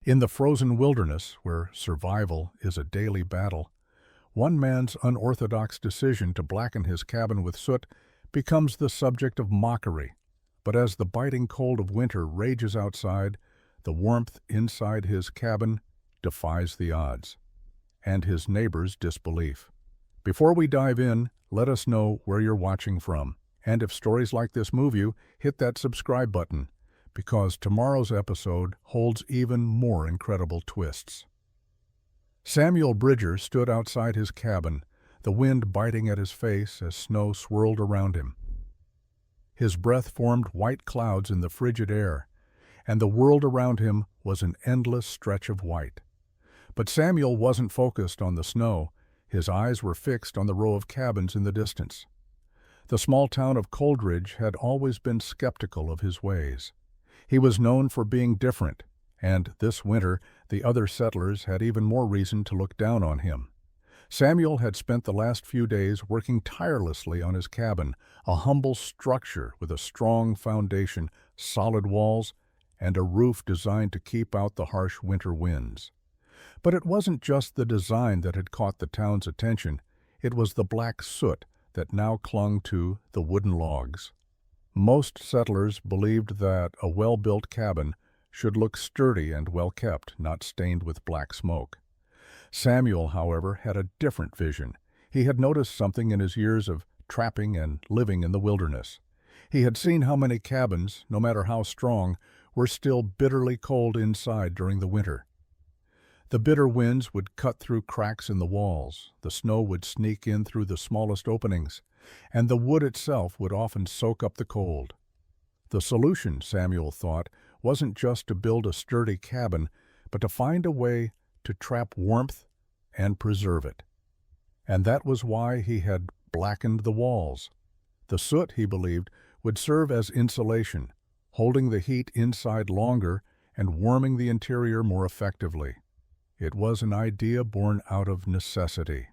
In the frozen wilderness, where survival is a daily battle, one man's unorthodox decision to blacken his cabin with soot becomes the subject of mockery. But as the biting cold of winter rages outside, the warmth inside his cabin defies the odds, and his neighbors' disbelief. Before we dive in, let us know where you're watching from. And if stories like this move you, hit that subscribe button, because tomorrow's episode holds even more incredible twists. Samuel Bridger stood outside his cabin, the wind biting at his face as snow swirled around him. His breath formed white clouds in the frigid air, and the world around him was an endless stretch of white. But Samuel wasn't focused on the snow. His eyes were fixed on the row of cabins in the distance. The small town of Coldridge had always been skeptical of his ways. He was known for being different, and this winter the other settlers had even more reason to look down on him. Samuel had spent the last few days working tirelessly on his cabin, a humble structure with a strong foundation, solid walls, and a roof designed to keep out the harsh winter winds. But it wasn't just the design that had caught the town's attention, it was the black soot that now clung to the wooden logs. Most settlers believed that a well-built cabin should look sturdy and well-kept, not stained with black smoke. Samuel, however, had a different vision. He had noticed something in his years of trapping and living in the wilderness. He had seen how many cabins, no matter how strong, were still bitterly cold inside during the winter. The bitter winds would cut through cracks in the walls, the snow would sneak in through the smallest openings, and the wood itself would often soak up the cold. The solution, Samuel thought, wasn't just to build a sturdy cabin, but to find a way to trap warmth and preserve it. And that was why he had blackened the walls. The soot, he believed, would serve as insulation, holding the heat inside longer and warming the interior more effectively. It was an idea born out of necessity,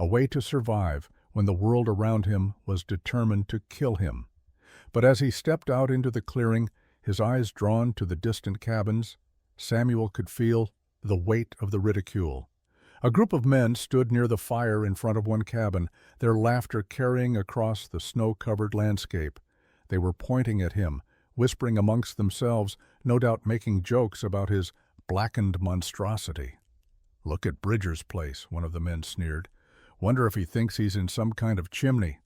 a way to survive when the world around him was determined to kill him. But as he stepped out into the clearing, his eyes drawn to the distant cabins, Samuel could feel the weight of the ridicule. A group of men stood near the fire in front of one cabin, their laughter carrying across the snow-covered landscape. They were pointing at him, whispering amongst themselves, no doubt making jokes about his blackened monstrosity. "Look at Bridger's place," one of the men sneered. "Wonder if he thinks he's in some kind of chimney."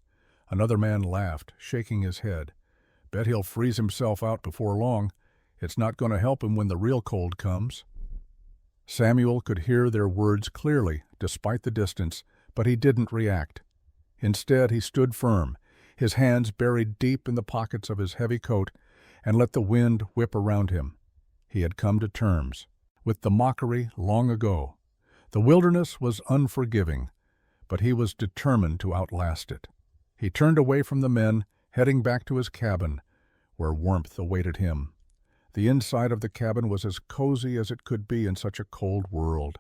Another man laughed, shaking his head. "Bet he'll freeze himself out before long. It's not going to help him when the real cold comes." Samuel could hear their words clearly, despite the distance, but he didn't react. Instead, he stood firm, his hands buried deep in the pockets of his heavy coat, and let the wind whip around him. He had come to terms with the mockery long ago. The wilderness was unforgiving, but he was determined to outlast it. He turned away from the men, heading back to his cabin, where warmth awaited him. The inside of the cabin was as cozy as it could be in such a cold world.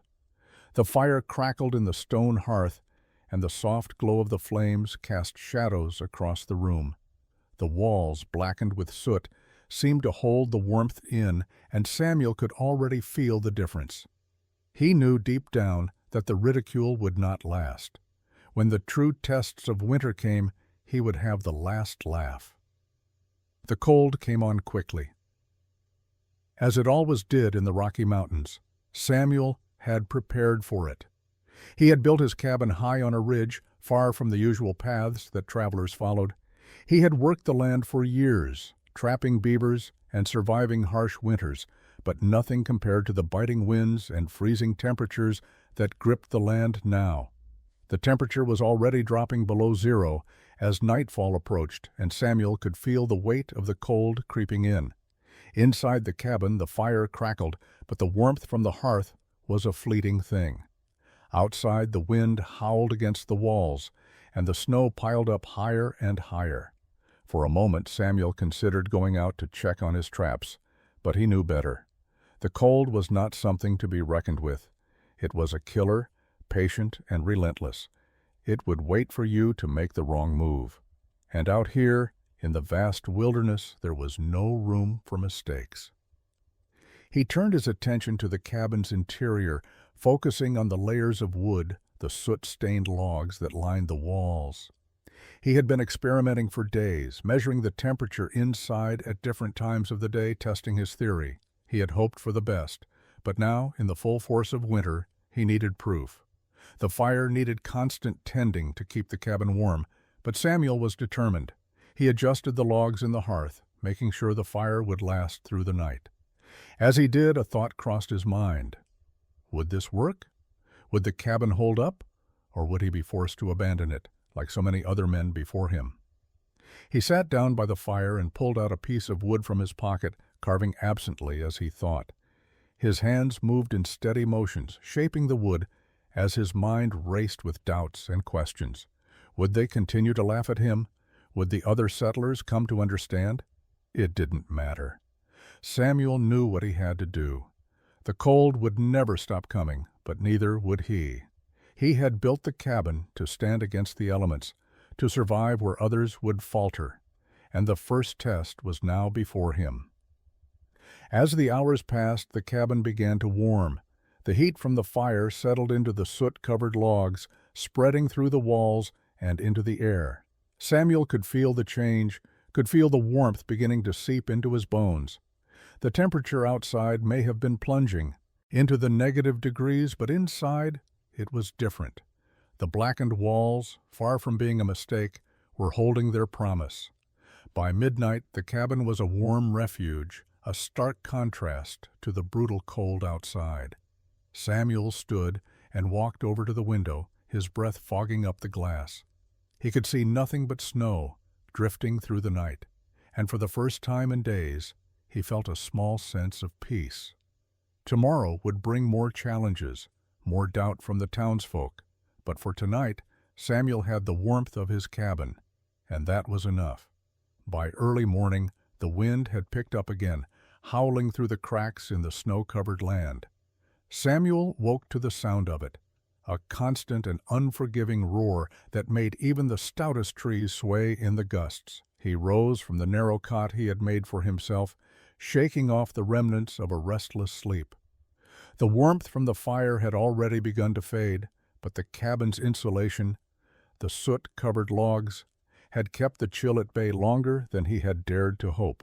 The fire crackled in the stone hearth, and the soft glow of the flames cast shadows across the room. The walls, blackened with soot, seemed to hold the warmth in, and Samuel could already feel the difference. He knew deep down that the ridicule would not last. When the true tests of winter came, he would have the last laugh. The cold came on quickly. As it always did in the Rocky Mountains, Samuel had prepared for it. He had built his cabin high on a ridge, far from the usual paths that travelers followed. He had worked the land for years, trapping beavers and surviving harsh winters, but nothing compared to the biting winds and freezing temperatures that gripped the land now. The temperature was already dropping below zero as nightfall approached, and Samuel could feel the weight of the cold creeping in. Inside the cabin, the fire crackled, but the warmth from the hearth was a fleeting thing. Outside, the wind howled against the walls, and the snow piled up higher and higher. For a moment, Samuel considered going out to check on his traps, but he knew better. The cold was not something to be reckoned with. It was a killer, patient and relentless. It would wait for you to make the wrong move. And out here, in the vast wilderness, there was no room for mistakes. He turned his attention to the cabin's interior, focusing on the layers of wood, the soot-stained logs that lined the walls. He had been experimenting for days, measuring the temperature inside at different times of the day, testing his theory. He had hoped for the best, but now, in the full force of winter, he needed proof. The fire needed constant tending to keep the cabin warm, but Samuel was determined. He adjusted the logs in the hearth, making sure the fire would last through the night. As he did, a thought crossed his mind. Would this work? Would the cabin hold up? Or would he be forced to abandon it, like so many other men before him? He sat down by the fire and pulled out a piece of wood from his pocket, carving absently as he thought. His hands moved in steady motions, shaping the wood as his mind raced with doubts and questions. Would they continue to laugh at him? Would the other settlers come to understand? It didn't matter. Samuel knew what he had to do. The cold would never stop coming, but neither would he. He had built the cabin to stand against the elements, to survive where others would falter, and the first test was now before him. As the hours passed, the cabin began to warm. The heat from the fire settled into the soot-covered logs, spreading through the walls and into the air. Samuel could feel the change, could feel the warmth beginning to seep into his bones. The temperature outside may have been plunging into the negative degrees, but inside it was different. The blackened walls, far from being a mistake, were holding their promise. By midnight, the cabin was a warm refuge, a stark contrast to the brutal cold outside. Samuel stood and walked over to the window, his breath fogging up the glass. He could see nothing but snow drifting through the night, and for the first time in days, he felt a small sense of peace. Tomorrow would bring more challenges, more doubt from the townsfolk, but for tonight, Samuel had the warmth of his cabin, and that was enough. By early morning, the wind had picked up again, howling through the cracks in the snow-covered land. Samuel woke to the sound of it, a constant and unforgiving roar that made even the stoutest trees sway in the gusts. He rose from the narrow cot he had made for himself, shaking off the remnants of a restless sleep. The warmth from the fire had already begun to fade, but the cabin's insulation, the soot-covered logs, had kept the chill at bay longer than he had dared to hope.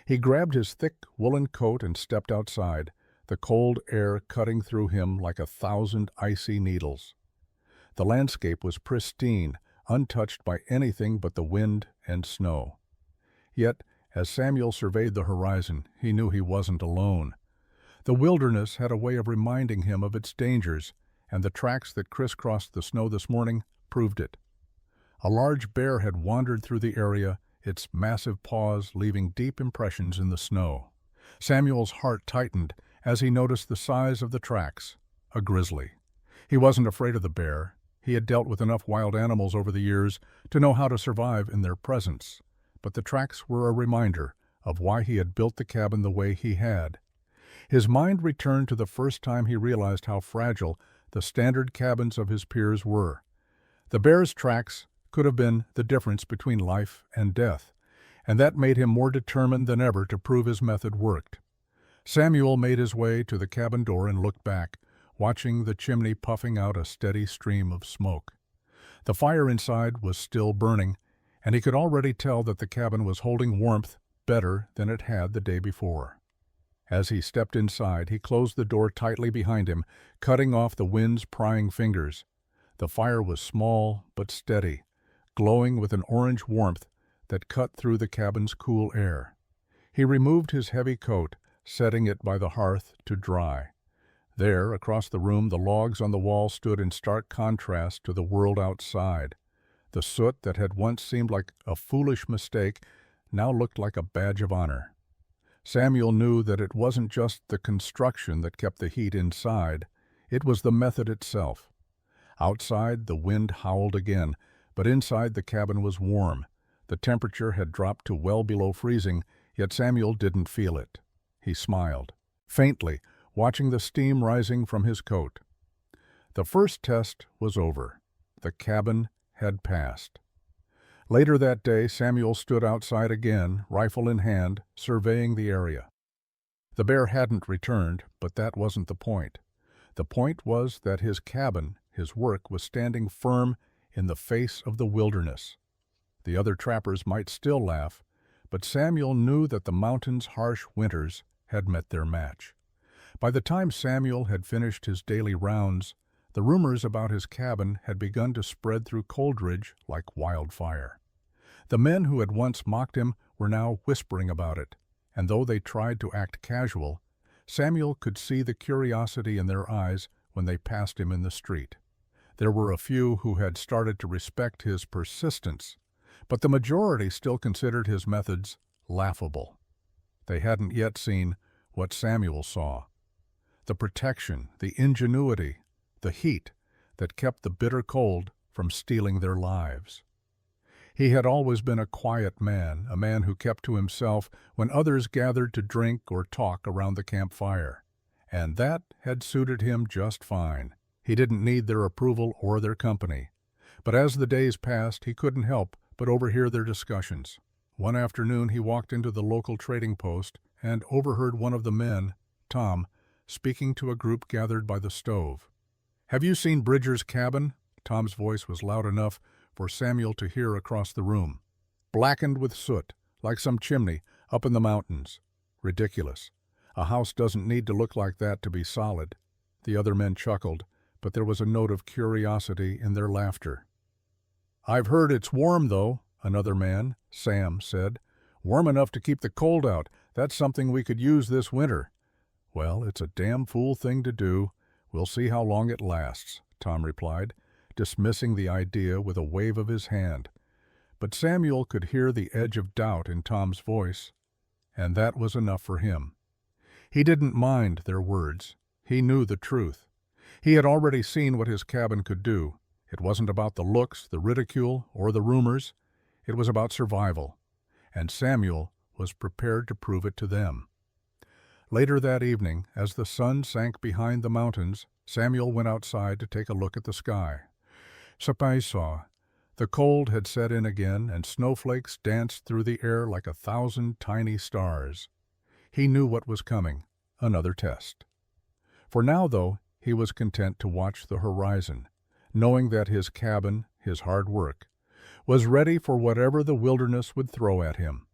He grabbed his thick woolen coat and stepped outside, the cold air cutting through him like 1,000 icy needles. The landscape was pristine, untouched by anything but the wind and snow. Yet, as Samuel surveyed the horizon, he knew he wasn't alone. The wilderness had a way of reminding him of its dangers, and the tracks that crisscrossed the snow this morning proved it. A large bear had wandered through the area, its massive paws leaving deep impressions in the snow. Samuel's heart tightened as he noticed the size of the tracks, a grizzly. He wasn't afraid of the bear. He had dealt with enough wild animals over the years to know how to survive in their presence. But the tracks were a reminder of why he had built the cabin the way he had. His mind returned to the first time he realized how fragile the standard cabins of his peers were. The bear's tracks could have been the difference between life and death, and that made him more determined than ever to prove his method worked. Samuel made his way to the cabin door and looked back, watching the chimney puffing out a steady stream of smoke. The fire inside was still burning, and he could already tell that the cabin was holding warmth better than it had the day before. As he stepped inside, he closed the door tightly behind him, cutting off the wind's prying fingers. The fire was small but steady, glowing with an orange warmth that cut through the cabin's cool air. He removed his heavy coat, setting it by the hearth to dry. There, across the room, the logs on the wall stood in stark contrast to the world outside. The soot that had once seemed like a foolish mistake now looked like a badge of honor. Samuel knew that it wasn't just the construction that kept the heat inside, it was the method itself. Outside, the wind howled again, but inside the cabin was warm. The temperature had dropped to well below freezing, yet Samuel didn't feel it. He smiled, faintly, watching the steam rising from his coat. The first test was over. The cabin had passed. Later that day, Samuel stood outside again, rifle in hand, surveying the area. The bear hadn't returned, but that wasn't the point. The point was that his cabin, his work, was standing firm in the face of the wilderness. The other trappers might still laugh, but Samuel knew that the mountain's harsh winters had met their match. By the time Samuel had finished his daily rounds, the rumors about his cabin had begun to spread through Coldridge like wildfire. The men who had once mocked him were now whispering about it, and though they tried to act casual, Samuel could see the curiosity in their eyes when they passed him in the street. There were a few who had started to respect his persistence, but the majority still considered his methods laughable. They hadn't yet seen what Samuel saw: the protection, the ingenuity, the heat that kept the bitter cold from stealing their lives. He had always been a quiet man, a man who kept to himself when others gathered to drink or talk around the campfire, and that had suited him just fine. He didn't need their approval or their company, but as the days passed, he couldn't help but overhear their discussions. One afternoon he walked into the local trading post and overheard one of the men, Tom, speaking to a group gathered by the stove. "Have you seen Bridger's cabin?" Tom's voice was loud enough for Samuel to hear across the room. "Blackened with soot, like some chimney up in the mountains. Ridiculous. A house doesn't need to look like that to be solid." The other men chuckled, but there was a note of curiosity in their laughter. "I've heard it's warm, though," another man, Sam, said. "Warm enough to keep the cold out. That's something we could use this winter." "Well, it's a damn fool thing to do. We'll see how long it lasts," Tom replied, dismissing the idea with a wave of his hand. But Samuel could hear the edge of doubt in Tom's voice, and that was enough for him. He didn't mind their words. He knew the truth. He had already seen what his cabin could do. It wasn't about the looks, the ridicule, or the rumors. It was about survival, and Samuel was prepared to prove it to them. Later that evening, as the sun sank behind the mountains, Samuel went outside to take a look at the sky. Surprise saw. The cold had set in again, and snowflakes danced through the air like 1,000 tiny stars. He knew what was coming, another test. For now, though, he was content to watch the horizon, knowing that his cabin, his hard work, was ready for whatever the wilderness would throw at him.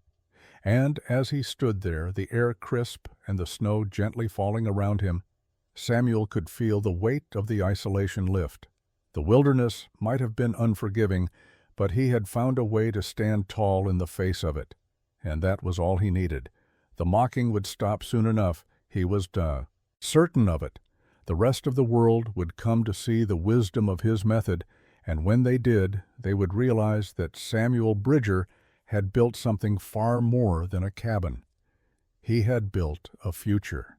And as he stood there, the air crisp and the snow gently falling around him, Samuel could feel the weight of the isolation lift. The wilderness might have been unforgiving, but he had found a way to stand tall in the face of it, and that was all he needed. The mocking would stop soon enough. He was certain of it. The rest of the world would come to see the wisdom of his method, and when they did, they would realize that Samuel Bridger had built something far more than a cabin. He had built a future.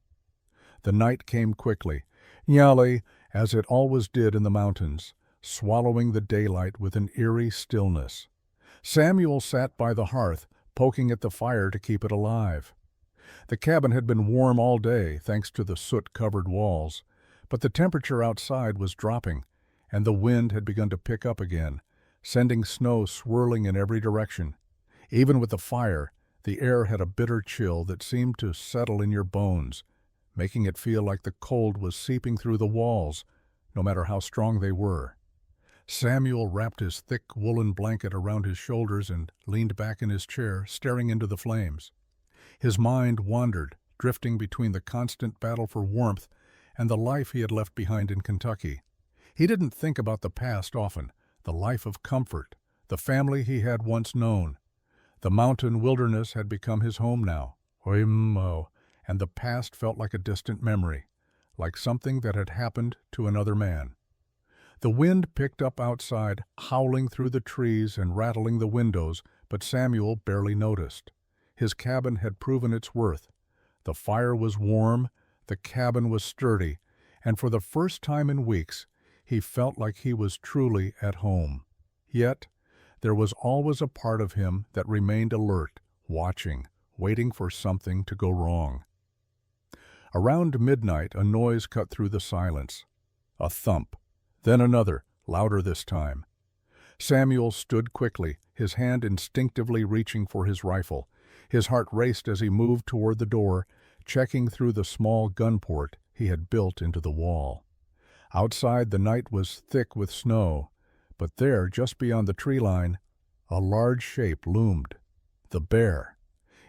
The night came quickly, Nyale, as it always did in the mountains, swallowing the daylight with an eerie stillness. Samuel sat by the hearth, poking at the fire to keep it alive. The cabin had been warm all day, thanks to the soot-covered walls, but the temperature outside was dropping, and the wind had begun to pick up again, sending snow swirling in every direction. Even with the fire, the air had a bitter chill that seemed to settle in your bones, making it feel like the cold was seeping through the walls, no matter how strong they were. Samuel wrapped his thick woolen blanket around his shoulders and leaned back in his chair, staring into the flames. His mind wandered, drifting between the constant battle for warmth and the life he had left behind in Kentucky. He didn't think about the past often, the life of comfort, the family he had once known. The mountain wilderness had become his home now. And the past felt like a distant memory, like something that had happened to another man. The wind picked up outside, howling through the trees and rattling the windows, but Samuel barely noticed. His cabin had proven its worth. The fire was warm, the cabin was sturdy, and for the first time in weeks, he felt like he was truly at home. Yet, there was always a part of him that remained alert, watching, waiting for something to go wrong. Around midnight, a noise cut through the silence. A thump, then another, louder this time. Samuel stood quickly, his hand instinctively reaching for his rifle. His heart raced as he moved toward the door, checking through the small gun port he had built into the wall. Outside, the night was thick with snow, but there, just beyond the tree line, a large shape loomed. The bear.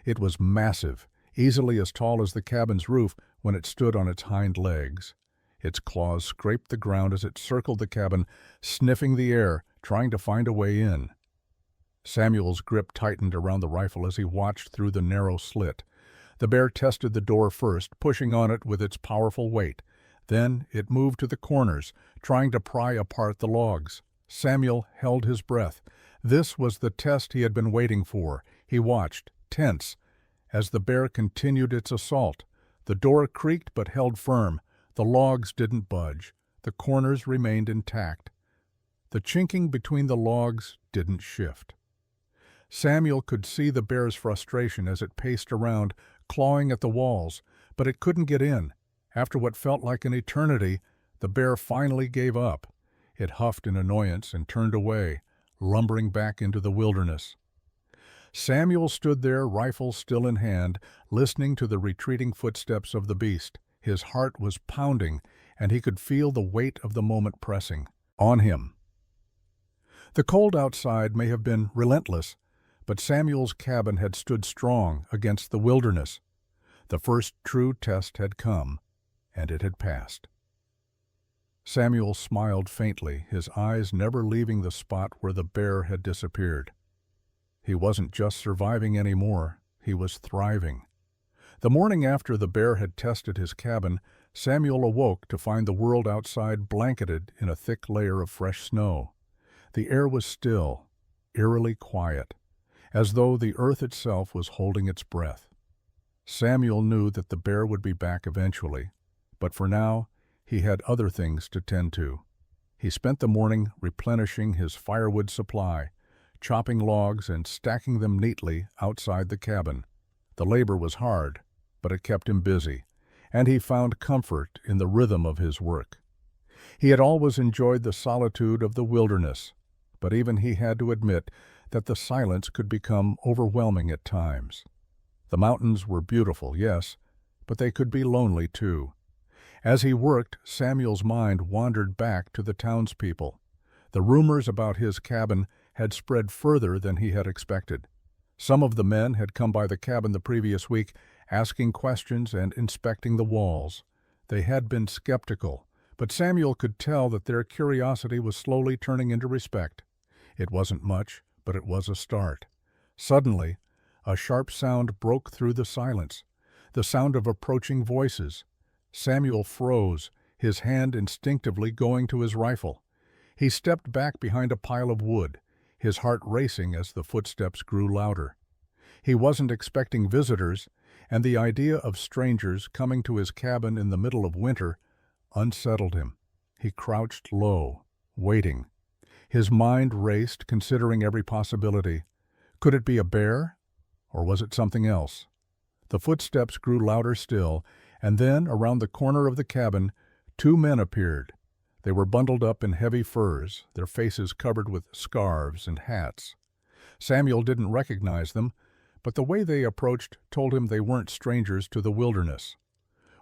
It was massive, easily as tall as the cabin's roof when it stood on its hind legs. Its claws scraped the ground as it circled the cabin, sniffing the air, trying to find a way in. Samuel's grip tightened around the rifle as he watched through the narrow slit. The bear tested the door first, pushing on it with its powerful weight. Then it moved to the corners, trying to pry apart the logs. Samuel held his breath. This was the test he had been waiting for. He watched, tense, as the bear continued its assault. The door creaked but held firm. The logs didn't budge. The corners remained intact. The chinking between the logs didn't shift. Samuel could see the bear's frustration as it paced around, clawing at the walls, but it couldn't get in. After what felt like an eternity, the bear finally gave up. It huffed in annoyance and turned away, lumbering back into the wilderness. Samuel stood there, rifle still in hand, listening to the retreating footsteps of the beast. His heart was pounding, and he could feel the weight of the moment pressing on him. The cold outside may have been relentless, but Samuel's cabin had stood strong against the wilderness. The first true test had come, and it had passed. Samuel smiled faintly, his eyes never leaving the spot where the bear had disappeared. He wasn't just surviving anymore, he was thriving. The morning after the bear had tested his cabin, Samuel awoke to find the world outside blanketed in a thick layer of fresh snow. The air was still, eerily quiet, as though the earth itself was holding its breath. Samuel knew that the bear would be back eventually, but for now, he had other things to tend to. He spent the morning replenishing his firewood supply, chopping logs and stacking them neatly outside the cabin. The labor was hard, but it kept him busy, and he found comfort in the rhythm of his work. He had always enjoyed the solitude of the wilderness, but even he had to admit that the silence could become overwhelming at times. The mountains were beautiful, yes, but they could be lonely too. As he worked, Samuel's mind wandered back to the townspeople. The rumors about his cabin had spread further than he had expected. Some of the men had come by the cabin the previous week, asking questions and inspecting the walls. They had been skeptical, but Samuel could tell that their curiosity was slowly turning into respect. It wasn't much, but it was a start. Suddenly, a sharp sound broke through the silence, the sound of approaching voices. Samuel froze, his hand instinctively going to his rifle. He stepped back behind a pile of wood, his heart racing as the footsteps grew louder. He wasn't expecting visitors, and the idea of strangers coming to his cabin in the middle of winter unsettled him. He crouched low, waiting. His mind raced, considering every possibility. Could it be a bear? Or was it something else? The footsteps grew louder still, and then, around the corner of the cabin, two men appeared. They were bundled up in heavy furs, their faces covered with scarves and hats. Samuel didn't recognize them, but the way they approached told him they weren't strangers to the wilderness.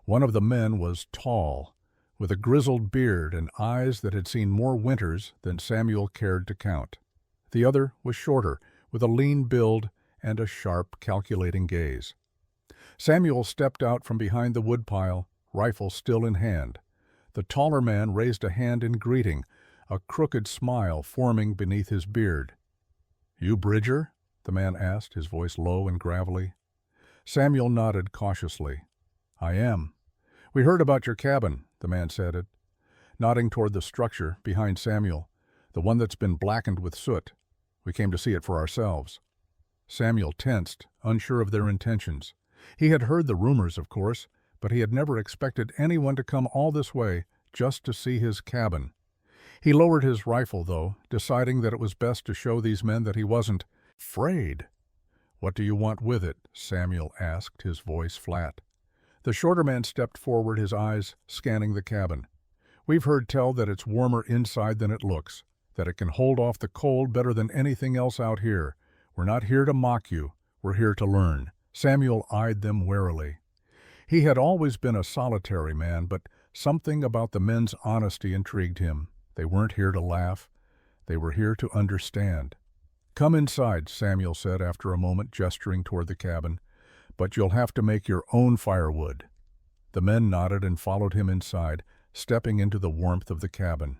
One of the men was tall, with a grizzled beard and eyes that had seen more winters than Samuel cared to count. The other was shorter, with a lean build and a sharp, calculating gaze. Samuel stepped out from behind the woodpile, rifle still in hand. The taller man raised a hand in greeting, a crooked smile forming beneath his beard. "You Bridger?" the man asked, his voice low and gravelly. Samuel nodded cautiously. "I am. We heard about your cabin," the man said it, nodding toward the structure behind Samuel, the one that's been blackened with soot. "We came to see it for ourselves." Samuel tensed, unsure of their intentions. He had heard the rumors, of course, but he had never expected anyone to come all this way just to see his cabin. He lowered his rifle, though, deciding that it was best to show these men that he wasn't afraid. "What do you want with it?" Samuel asked, his voice flat. The shorter man stepped forward, his eyes scanning the cabin. "We've heard tell that it's warmer inside than it looks, that it can hold off the cold better than anything else out here. We're not here to mock you. We're here to learn." Samuel eyed them warily. He had always been a solitary man, but something about the men's honesty intrigued him. They weren't here to laugh. They were here to understand. "Come inside," Samuel said after a moment, gesturing toward the cabin. "But you'll have to make your own firewood." The men nodded and followed him inside, stepping into the warmth of the cabin.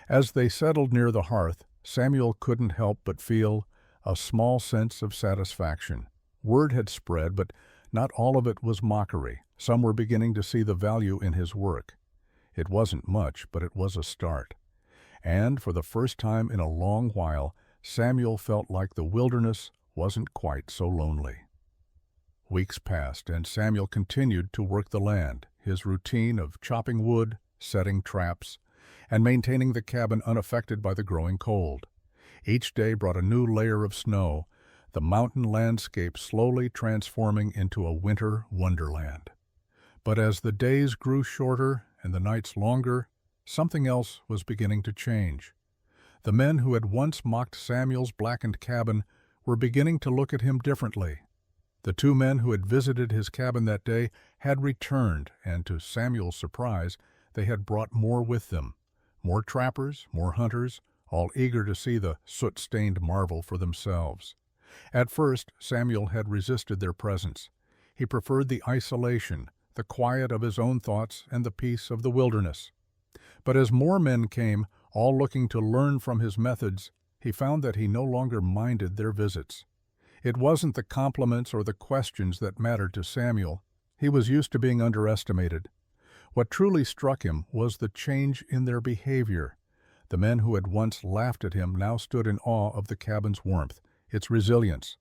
As they settled near the hearth, Samuel couldn't help but feel a small sense of satisfaction. Word had spread, but not all of it was mockery. Some were beginning to see the value in his work. It wasn't much, but it was a start. And for the first time in a long while, Samuel felt like the wilderness wasn't quite so lonely. Weeks passed, and Samuel continued to work the land, his routine of chopping wood, setting traps, and maintaining the cabin unaffected by the growing cold. Each day brought a new layer of snow, the mountain landscape slowly transforming into a winter wonderland. But as the days grew shorter and the nights longer, something else was beginning to change. The men who had once mocked Samuel's blackened cabin were beginning to look at him differently. The two men who had visited his cabin that day had returned, and to Samuel's surprise, they had brought more with them. More trappers, more hunters, all eager to see the soot-stained marvel for themselves. At first, Samuel had resisted their presence. He preferred the isolation, the quiet of his own thoughts, and the peace of the wilderness. But as more men came, all looking to learn from his methods, he found that he no longer minded their visits. It wasn't the compliments or the questions that mattered to Samuel. He was used to being underestimated. What truly struck him was the change in their behavior. The men who had once laughed at him now stood in awe of the cabin's warmth, its resilience.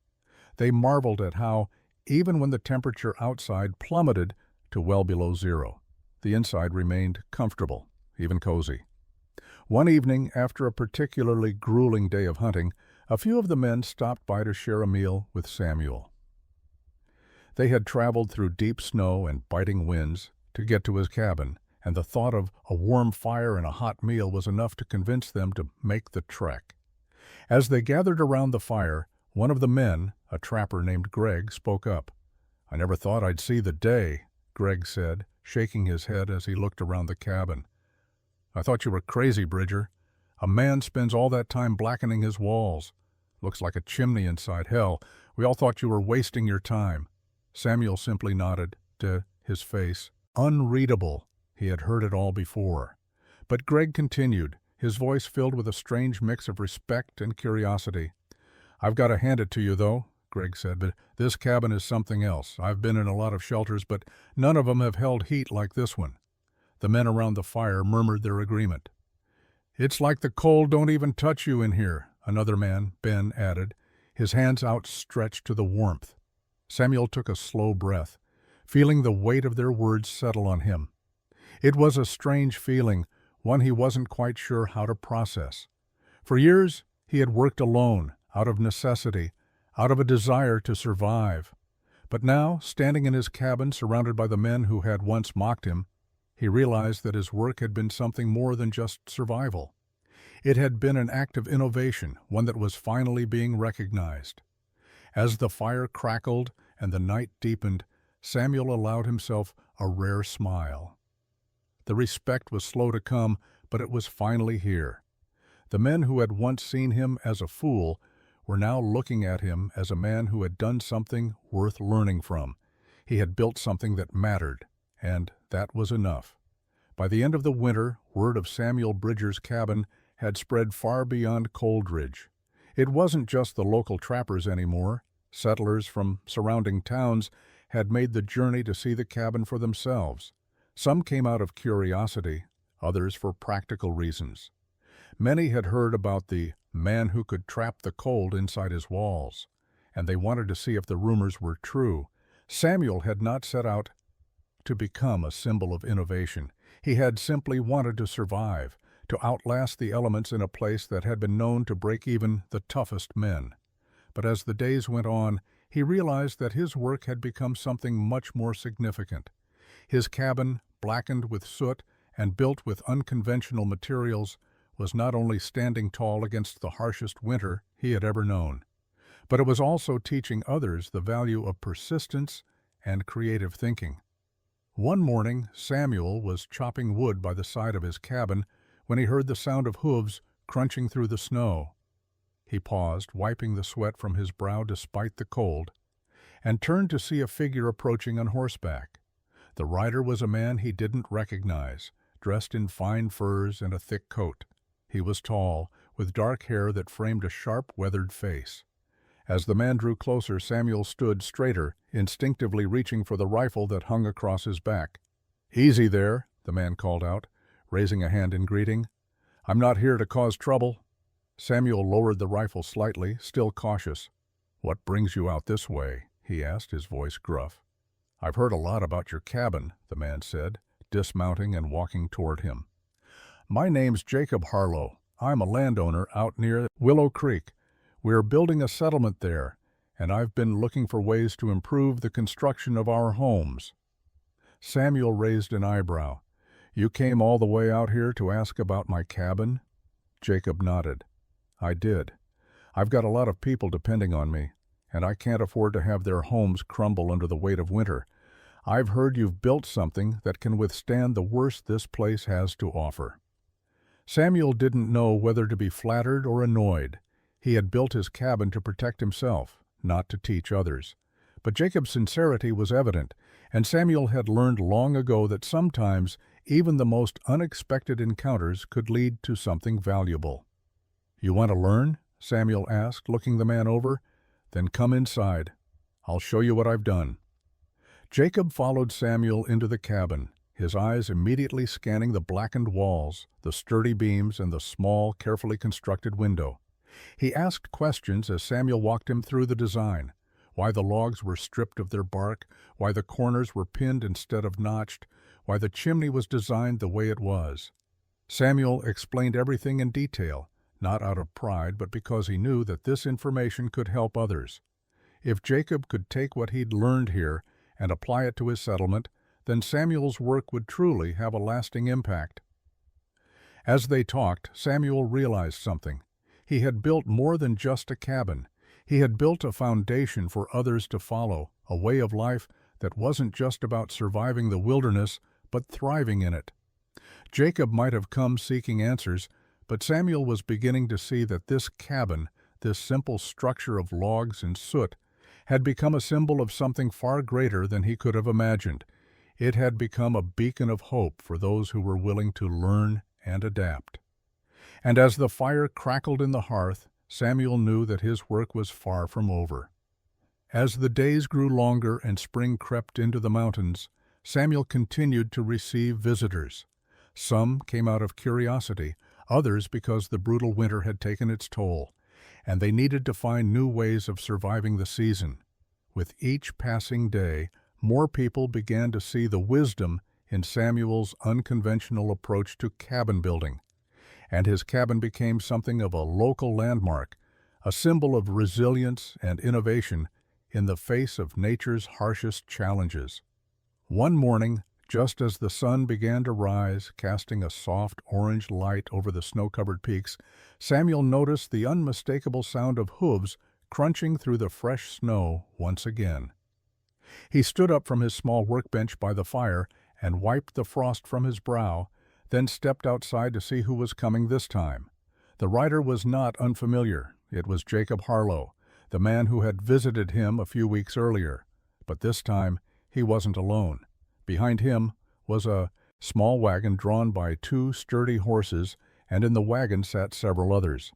They marveled at how, even when the temperature outside plummeted to well below zero, the inside remained comfortable, even cozy. One evening, after a particularly grueling day of hunting, a few of the men stopped by to share a meal with Samuel. They had traveled through deep snow and biting winds to get to his cabin, and the thought of a warm fire and a hot meal was enough to convince them to make the trek. As they gathered around the fire, one of the men, a trapper named Greg, spoke up. "I never thought I'd see the day," Greg said, shaking his head as he looked around the cabin. "I thought you were crazy, Bridger. A man spends all that time blackening his walls. Looks like a chimney inside hell. We all thought you were wasting your time." Samuel simply nodded, to his face unreadable. He had heard it all before. But Greg continued, his voice filled with a strange mix of respect and curiosity. "I've got to hand it to you, though," Greg said, "but this cabin is something else. I've been in a lot of shelters, but none of them have held heat like this one." The men around the fire murmured their agreement. "It's like the cold don't even touch you in here," another man, Ben, added, his hands outstretched to the warmth. Samuel took a slow breath, feeling the weight of their words settle on him. It was a strange feeling, one he wasn't quite sure how to process. For years, he had worked alone, out of necessity, out of a desire to survive. But now, standing in his cabin surrounded by the men who had once mocked him, he realized that his work had been something more than just survival. It had been an act of innovation, one that was finally being recognized. As the fire crackled and the night deepened, Samuel allowed himself a rare smile. The respect was slow to come, but it was finally here. The men who had once seen him as a fool were now looking at him as a man who had done something worth learning from. He had built something that mattered, and that was enough. By the end of the winter, word of Samuel Bridger's cabin had spread far beyond Coldridge. It wasn't just the local trappers anymore. Settlers from surrounding towns had made the journey to see the cabin for themselves. Some came out of curiosity, others for practical reasons. Many had heard about the man who could trap the cold inside his walls, and they wanted to see if the rumors were true. Samuel had not set out to become a symbol of innovation. He had simply wanted to survive, to outlast the elements in a place that had been known to break even the toughest men. But as the days went on, he realized that his work had become something much more significant. His cabin, blackened with soot and built with unconventional materials, was not only standing tall against the harshest winter he had ever known, but it was also teaching others the value of persistence and creative thinking. One morning, Samuel was chopping wood by the side of his cabin when he heard the sound of hooves crunching through the snow. He paused, wiping the sweat from his brow despite the cold, and turned to see a figure approaching on horseback. The rider was a man he didn't recognize, dressed in fine furs and a thick coat. He was tall, with dark hair that framed a sharp, weathered face. As the man drew closer, Samuel stood straighter, instinctively reaching for the rifle that hung across his back. "Easy there," the man called out, raising a hand in greeting. "I'm not here to cause trouble." Samuel lowered the rifle slightly, still cautious. "What brings you out this way?" he asked, his voice gruff. "I've heard a lot about your cabin," the man said, dismounting and walking toward him. "My name's Jacob Harlow. I'm a landowner out near Willow Creek. We're building a settlement there, and I've been looking for ways to improve the construction of our homes." Samuel raised an eyebrow. "You came all the way out here to ask about my cabin?" Jacob nodded. "I did. I've got a lot of people depending on me, and I can't afford to have their homes crumble under the weight of winter. I've heard you've built something that can withstand the worst this place has to offer." Samuel didn't know whether to be flattered or annoyed. He had built his cabin to protect himself, not to teach others. But Jacob's sincerity was evident, and Samuel had learned long ago that sometimes even the most unexpected encounters could lead to something valuable. "You want to learn?" Samuel asked, looking the man over. "Then come inside. I'll show you what I've done." Jacob followed Samuel into the cabin, his eyes immediately scanning the blackened walls, the sturdy beams, and the small, carefully constructed window. He asked questions as Samuel walked him through the design: why the logs were stripped of their bark, why the corners were pinned instead of notched, why the chimney was designed the way it was. Samuel explained everything in detail, not out of pride, but because he knew that this information could help others. If Jacob could take what he'd learned here and apply it to his settlement, then Samuel's work would truly have a lasting impact. As they talked, Samuel realized something. He had built more than just a cabin. He had built a foundation for others to follow, a way of life that wasn't just about surviving the wilderness, but thriving in it. Jacob might have come seeking answers, but Samuel was beginning to see that this cabin, this simple structure of logs and soot, had become a symbol of something far greater than he could have imagined. It had become a beacon of hope for those who were willing to learn and adapt. And as the fire crackled in the hearth, Samuel knew that his work was far from over. As the days grew longer and spring crept into the mountains, Samuel continued to receive visitors. Some came out of curiosity, others because the brutal winter had taken its toll, and they needed to find new ways of surviving the season. With each passing day, more people began to see the wisdom in Samuel's unconventional approach to cabin building, and his cabin became something of a local landmark, a symbol of resilience and innovation in the face of nature's harshest challenges. One morning, just as the sun began to rise, casting a soft orange light over the snow-covered peaks, Samuel noticed the unmistakable sound of hooves crunching through the fresh snow once again. He stood up from his small workbench by the fire and wiped the frost from his brow, then stepped outside to see who was coming this time. The rider was not unfamiliar. It was Jacob Harlow, the man who had visited him a few weeks earlier. But this time, he wasn't alone. Behind him was a small wagon drawn by 2 sturdy horses, and in the wagon sat several others.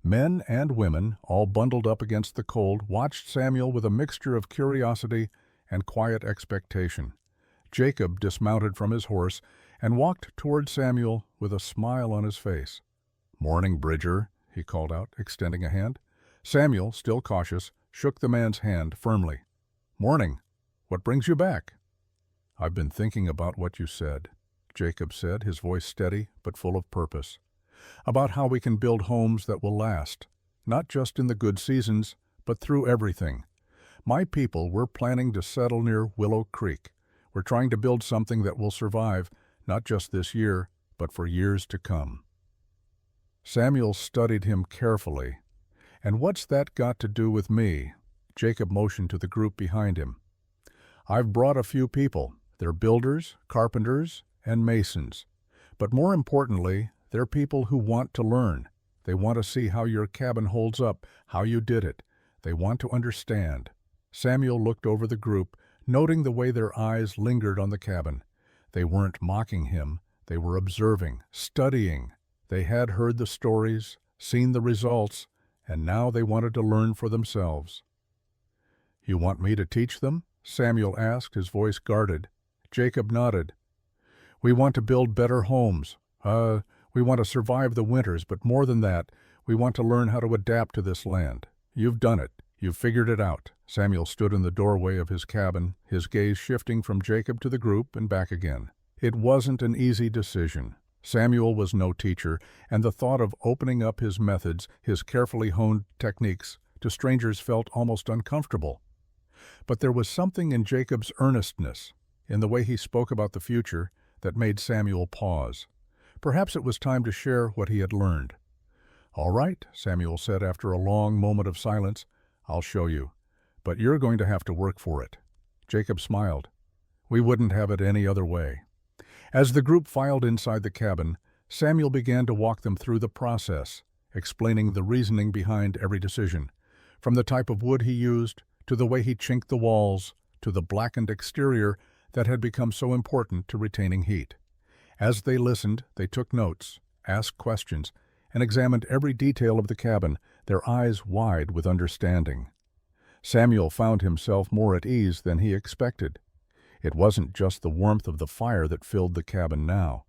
Men and women, all bundled up against the cold, watched Samuel with a mixture of curiosity and quiet expectation. Jacob dismounted from his horse and walked toward Samuel with a smile on his face. "Morning, Bridger," he called out, extending a hand. Samuel, still cautious, shook the man's hand firmly. "Morning. What brings you back?" "I've been thinking about what you said," Jacob said, his voice steady but full of purpose. "About how we can build homes that will last, not just in the good seasons, but through everything. My people, we're planning to settle near Willow Creek. We're trying to build something that will survive, not just this year, but for years to come." Samuel studied him carefully. "And what's that got to do with me?" Jacob motioned to the group behind him. "I've brought a few people. They're builders, carpenters, and masons. But more importantly, they're people who want to learn. They want to see how your cabin holds up, how you did it. They want to understand. Samuel looked over the group, noting the way their eyes lingered on the cabin. They weren't mocking him. They were observing, studying. They had heard the stories, seen the results, and now they wanted to learn for themselves. "You want me to teach them?" Samuel asked, his voice guarded. Jacob nodded. "We want to build better homes. We want to survive the winters, but more than that, we want to learn how to adapt to this land. You've done it. You've figured it out." Samuel stood in the doorway of his cabin, his gaze shifting from Jacob to the group and back again. It wasn't an easy decision. Samuel was no teacher, and the thought of opening up his methods, his carefully honed techniques, to strangers felt almost uncomfortable. But there was something in Jacob's earnestness, in the way he spoke about the future, that made Samuel pause. Perhaps it was time to share what he had learned. "All right," Samuel said after a long moment of silence, "I'll show you. But you're going to have to work for it." Jacob smiled. "We wouldn't have it any other way." As the group filed inside the cabin, Samuel began to walk them through the process, explaining the reasoning behind every decision, from the type of wood he used, to the way he chinked the walls, to the blackened exterior that had become so important to retaining heat. As they listened, they took notes, asked questions, and examined every detail of the cabin, their eyes wide with understanding. Samuel found himself more at ease than he expected. It wasn't just the warmth of the fire that filled the cabin now.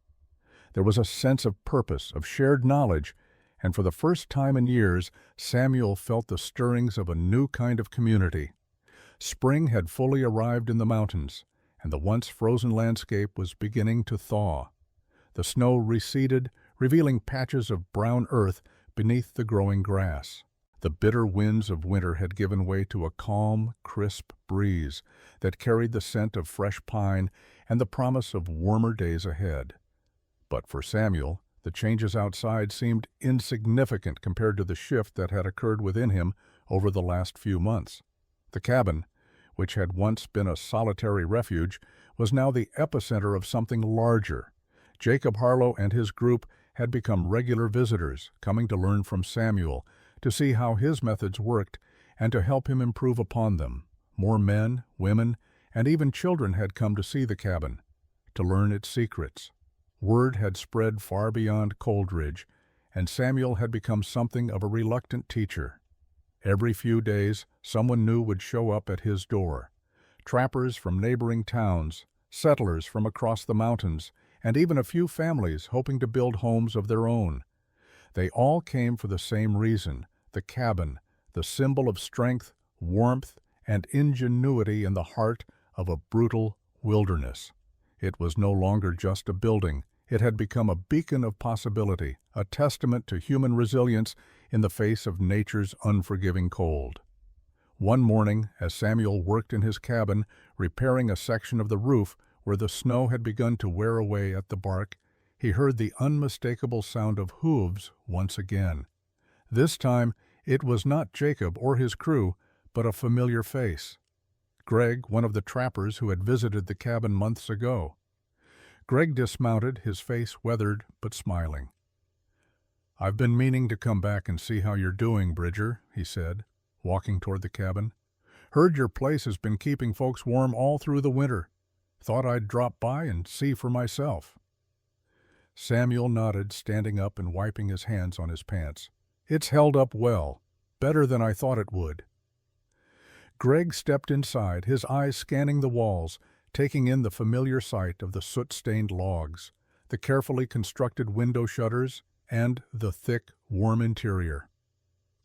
There was a sense of purpose, of shared knowledge, and for the first time in years, Samuel felt the stirrings of a new kind of community. Spring had fully arrived in the mountains, and the once frozen landscape was beginning to thaw. The snow receded, revealing patches of brown earth beneath the growing grass. The bitter winds of winter had given way to a calm, crisp breeze that carried the scent of fresh pine and the promise of warmer days ahead. But for Samuel, the changes outside seemed insignificant compared to the shift that had occurred within him over the last few months. The cabin, which had once been a solitary refuge, was now the epicenter of something larger. Jacob Harlow and his group had become regular visitors, coming to learn from Samuel, to see how his methods worked, and to help him improve upon them. More men, women, and even children had come to see the cabin, to learn its secrets. Word had spread far beyond Coldridge, and Samuel had become something of a reluctant teacher. Every few days, someone new would show up at his door. Trappers from neighboring towns, settlers from across the mountains, and even a few families hoping to build homes of their own. They all came for the same reason: the cabin, the symbol of strength, warmth, and ingenuity in the heart of a brutal wilderness. It was no longer just a building. It had become a beacon of possibility, a testament to human resilience in the face of nature's unforgiving cold. One morning, as Samuel worked in his cabin, repairing a section of the roof where the snow had begun to wear away at the bark, he heard the unmistakable sound of hooves once again. This time, it was not Jacob or his crew, but a familiar face. Greg, one of the trappers who had visited the cabin months ago. Greg dismounted, his face weathered but smiling. "I've been meaning to come back and see how you're doing, Bridger," he said, walking toward the cabin. "Heard your place has been keeping folks warm all through the winter. Thought I'd drop by and see for myself." Samuel nodded, standing up and wiping his hands on his pants. "It's held up well, better than I thought it would." Greg stepped inside, his eyes scanning the walls, taking in the familiar sight of the soot-stained logs, the carefully constructed window shutters, and the thick, warm interior.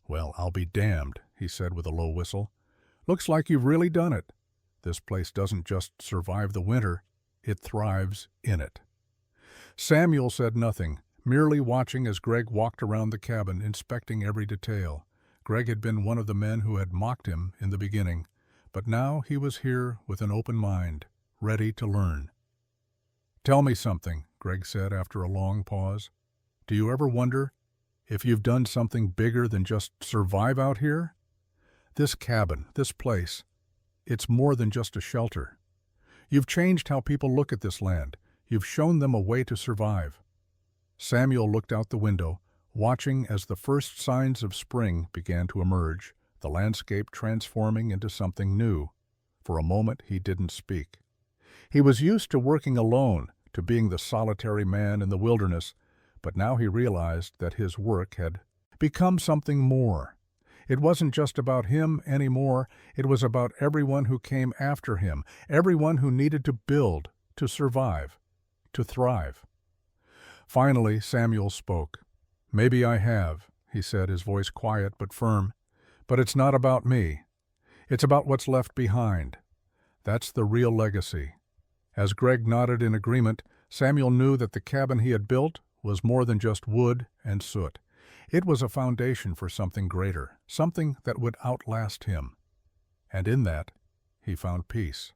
"Well, I'll be damned," he said with a low whistle. "Looks like you've really done it. This place doesn't just survive the winter, it thrives in it." Samuel said nothing, merely watching as Greg walked around the cabin, inspecting every detail. Greg had been one of the men who had mocked him in the beginning, but now he was here with an open mind, ready to learn. "Tell me something," Greg said after a long pause. "Do you ever wonder if you've done something bigger than just survive out here? This cabin, this place, it's more than just a shelter. You've changed how people look at this land. You've shown them a way to survive." Samuel looked out the window, watching as the first signs of spring began to emerge, the landscape transforming into something new. For a moment he didn't speak. He was used to working alone, to being the solitary man in the wilderness, but now he realized that his work had become something more. It wasn't just about him anymore, it was about everyone who came after him, everyone who needed to build, to survive, to thrive. Finally, Samuel spoke. "Maybe I have," he said, his voice quiet but firm. "But it's not about me. It's about what's left behind. That's the real legacy." As Greg nodded in agreement, Samuel knew that the cabin he had built was more than just wood and soot. It was a foundation for something greater, something that would outlast him. And in that, he found peace.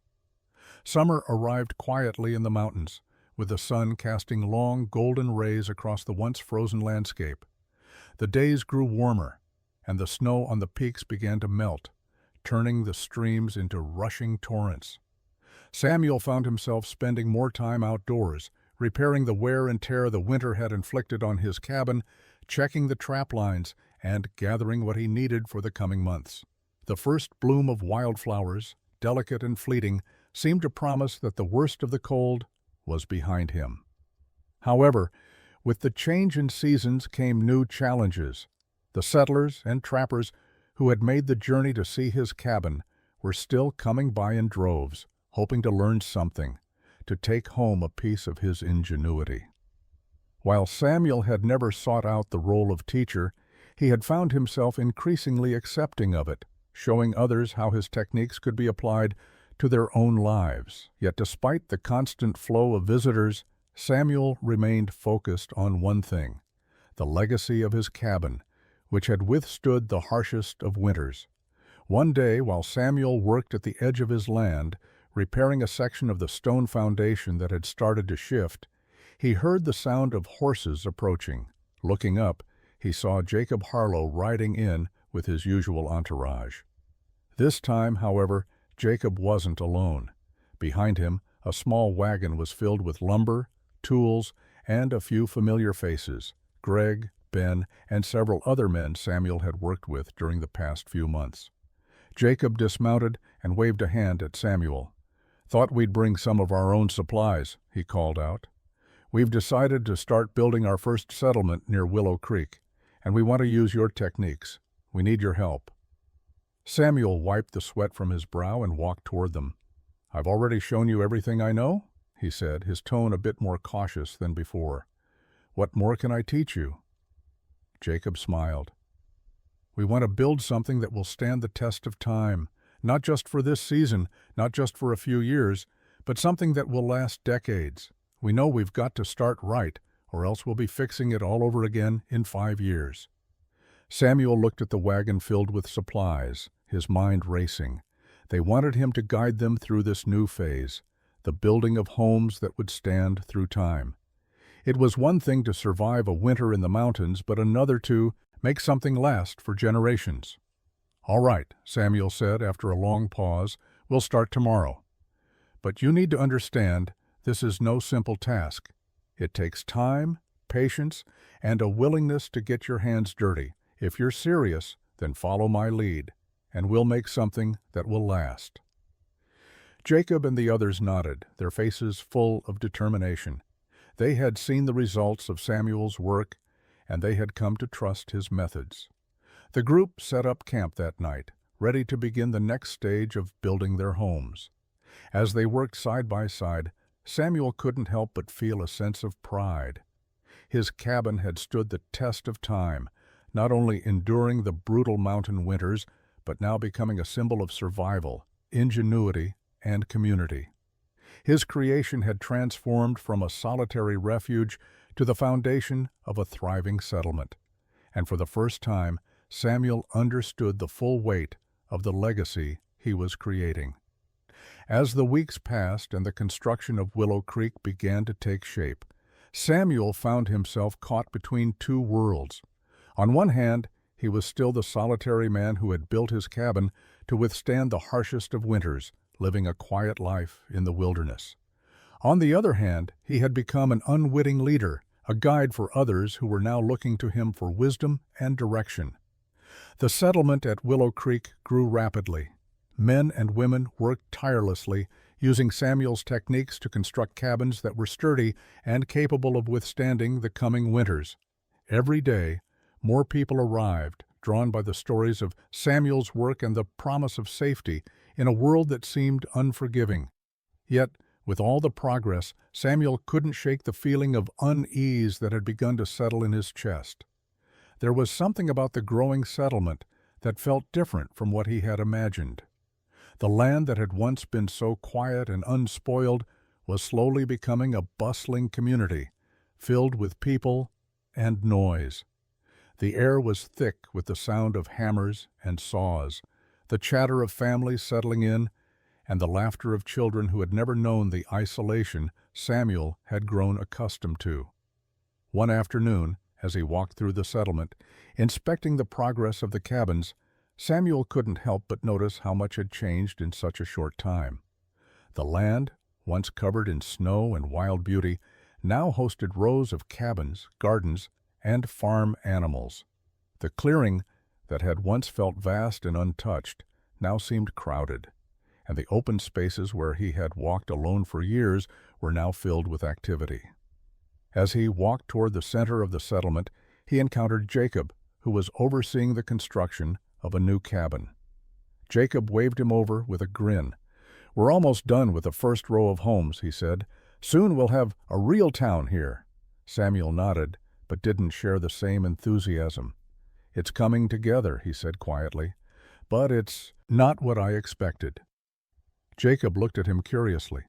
Summer arrived quietly in the mountains, with the sun casting long golden rays across the once frozen landscape. The days grew warmer, and the snow on the peaks began to melt, turning the streams into rushing torrents. Samuel found himself spending more time outdoors, repairing the wear and tear the winter had inflicted on his cabin, checking the trap lines, and gathering what he needed for the coming months. The first bloom of wildflowers, delicate and fleeting, seemed to promise that the worst of the cold was behind him. However, with the change in seasons came new challenges. The settlers and trappers who had made the journey to see his cabin were still coming by in droves, hoping to learn something, to take home a piece of his ingenuity. While Samuel had never sought out the role of teacher, he had found himself increasingly accepting of it, showing others how his techniques could be applied to their own lives. Yet despite the constant flow of visitors, Samuel remained focused on one thing, the legacy of his cabin, which had withstood the harshest of winters. One day, while Samuel worked at the edge of his land, repairing a section of the stone foundation that had started to shift, he heard the sound of horses approaching. Looking up, he saw Jacob Harlow riding in with his usual entourage. This time, however, Jacob wasn't alone. Behind him, a small wagon was filled with lumber, tools, and a few familiar faces, Greg, Ben, and several other men Samuel had worked with during the past few months. Jacob dismounted and waved a hand at Samuel. "Thought we'd bring some of our own supplies," he called out. "We've decided to start building our first settlement near Willow Creek, and we want to use your techniques. We need your help." Samuel wiped the sweat from his brow and walked toward them. "I've already shown you everything I know," he said, his tone a bit more cautious than before. "What more can I teach you?" Jacob smiled. "We want to build something that will stand the test of time, not just for this season, not just for a few years, but something that will last decades. We know we've got to start right, or else we'll be fixing it all over again in 5 years." Samuel looked at the wagon filled with supplies, his mind racing. They wanted him to guide them through this new phase, the building of homes that would stand through time. It was one thing to survive a winter in the mountains, but another to make something last for generations. "All right," Samuel said after a long pause, "we'll start tomorrow. But you need to understand, this is no simple task. It takes time, patience, and a willingness to get your hands dirty. If you're serious, then follow my lead, and we'll make something that will last." Jacob and the others nodded, their faces full of determination. They had seen the results of Samuel's work, and they had come to trust his methods. The group set up camp that night, ready to begin the next stage of building their homes. As they worked side by side, Samuel couldn't help but feel a sense of pride. His cabin had stood the test of time, not only enduring the brutal mountain winters, but now becoming a symbol of survival, ingenuity, and community. His creation had transformed from a solitary refuge to the foundation of a thriving settlement. And for the first time, Samuel understood the full weight of the legacy he was creating. As the weeks passed and the construction of Willow Creek began to take shape, Samuel found himself caught between two worlds. On one hand, he was still the solitary man who had built his cabin to withstand the harshest of winters, living a quiet life in the wilderness. On the other hand, he had become an unwitting leader, a guide for others who were now looking to him for wisdom and direction. The settlement at Willow Creek grew rapidly. Men and women worked tirelessly, using Samuel's techniques to construct cabins that were sturdy and capable of withstanding the coming winters. Every day, more people arrived, drawn by the stories of Samuel's work and the promise of safety in a world that seemed unforgiving. Yet, with all the progress, Samuel couldn't shake the feeling of unease that had begun to settle in his chest. There was something about the growing settlement that felt different from what he had imagined. The land that had once been so quiet and unspoiled was slowly becoming a bustling community, filled with people and noise. The air was thick with the sound of hammers and saws, the chatter of families settling in, and the laughter of children who had never known the isolation Samuel had grown accustomed to. One afternoon, as he walked through the settlement, inspecting the progress of the cabins, Samuel couldn't help but notice how much had changed in such a short time. The land, once covered in snow and wild beauty, now hosted rows of cabins, gardens, and farm animals. The clearing that had once felt vast and untouched now seemed crowded, and the open spaces where he had walked alone for years were now filled with activity. As he walked toward the center of the settlement, he encountered Jacob, who was overseeing the construction of a new cabin. Jacob waved him over with a grin. "We're almost done with the first row of homes," he said. "Soon we'll have a real town here." Samuel nodded, but didn't share the same enthusiasm. "It's coming together," he said quietly, "but it's not what I expected." Jacob looked at him curiously.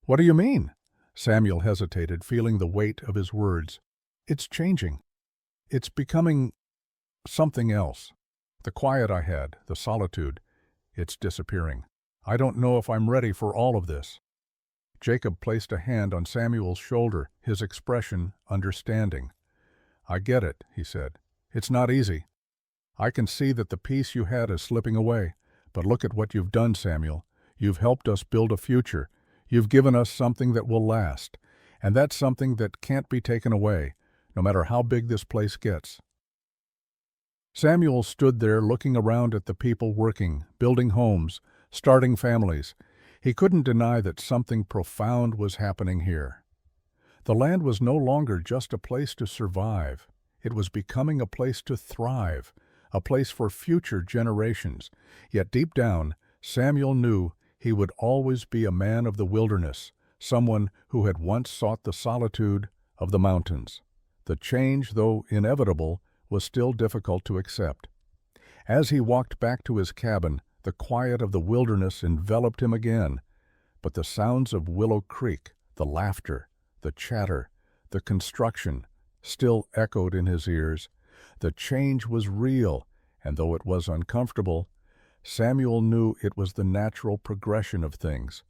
"What do you mean?" Samuel hesitated, feeling the weight of his words. "It's changing. It's becoming something else. The quiet I had, the solitude, it's disappearing. I don't know if I'm ready for all of this." Jacob placed a hand on Samuel's shoulder, his expression understanding. "I get it," he said. "It's not easy. I can see that the peace you had is slipping away. But look at what you've done, Samuel. You've helped us build a future. You've given us something that will last. And that's something that can't be taken away, no matter how big this place gets." Samuel stood there looking around at the people working, building homes, starting families. He couldn't deny that something profound was happening here. The land was no longer just a place to survive. It was becoming a place to thrive, a place for future generations. Yet deep down, Samuel knew he would always be a man of the wilderness, someone who had once sought the solitude of the mountains. The change, though inevitable, was still difficult to accept. As he walked back to his cabin, the quiet of the wilderness enveloped him again, but the sounds of Willow Creek, the laughter, the chatter, the construction, still echoed in his ears. The change was real, and though it was uncomfortable, Samuel knew it was the natural progression of things.